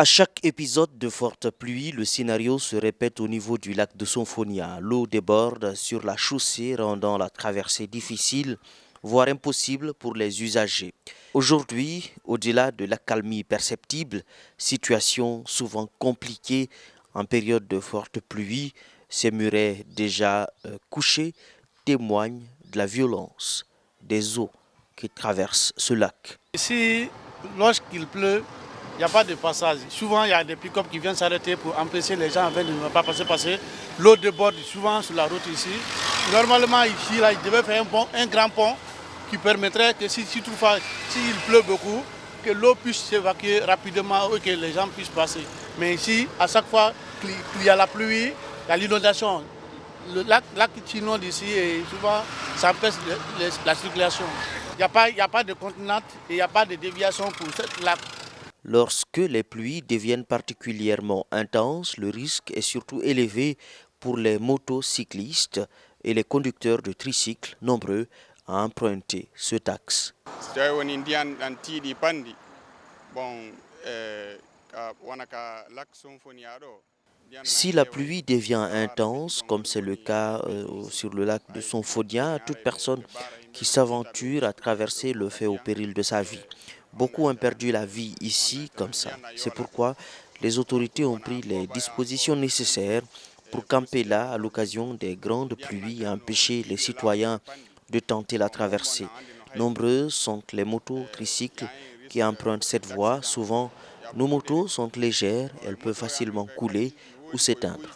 À chaque épisode de forte pluie, le scénario se répète au niveau du lac de Sonfonia. L'eau déborde sur la chaussée, rendant la traversée difficile, voire impossible pour les usagers. Aujourd'hui, au-delà de l'accalmie perceptible, situation souvent compliquée en période de forte pluie, ces murets déjà couchés témoignent de la violence des eaux qui traversent ce lac. Ici, lorsqu'il pleut, il n'y a pas de passage. Souvent, il y a des pick-up qui viennent s'arrêter pour empêcher les gens afin de ne pas passer parce que l'eau déborde souvent sur la route ici. Normalement, ici, là, il devait faire un grand pont qui permettrait que s'il pleut beaucoup, que l'eau puisse s'évacuer rapidement et que les gens puissent passer. Mais ici, à chaque fois qu'il y a la pluie, il y a l'inondation. Le lac qui inonde ici et souvent ça empêche la circulation. Il n'y a pas de contenante et il n'y a pas de déviation pour ce lac. Lorsque les pluies deviennent particulièrement intenses, le risque est surtout élevé pour les motocyclistes et les conducteurs de tricycles nombreux à emprunter ce axe. Si la pluie devient intense, comme c'est le cas sur le lac de Sonfonia, toute personne qui s'aventure à traverser le fait au péril de sa vie. Beaucoup ont perdu la vie ici comme ça. C'est pourquoi les autorités ont pris les dispositions nécessaires pour camper là à l'occasion des grandes pluies et empêcher les citoyens de tenter la traversée. Nombreux sont les motos tricycles qui empruntent cette voie. Souvent, nos motos sont légères, elles peuvent facilement couler ou s'éteindre.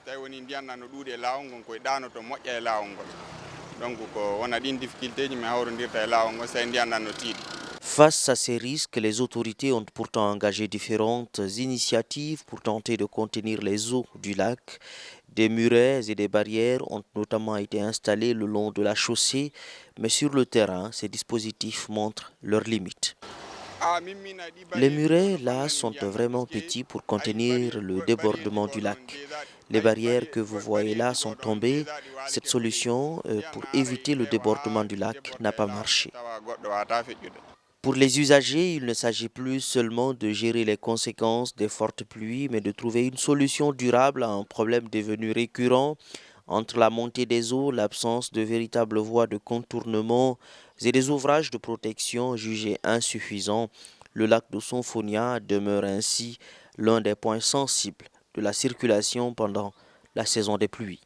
Face à ces risques, les autorités ont pourtant engagé différentes initiatives pour tenter de contenir les eaux du lac. Des murets et des barrières ont notamment été installés le long de la chaussée, mais sur le terrain, ces dispositifs montrent leurs limites. Les murets là sont vraiment petits pour contenir le débordement du lac. Les barrières que vous voyez là sont tombées. Cette solution pour éviter le débordement du lac n'a pas marché. Pour les usagers, il ne s'agit plus seulement de gérer les conséquences des fortes pluies, mais de trouver une solution durable à un problème devenu récurrent entre la montée des eaux, l'absence de véritables voies de contournement et des ouvrages de protection jugés insuffisants. Le lac de Sonfonia demeure ainsi l'un des points sensibles de la circulation pendant la saison des pluies.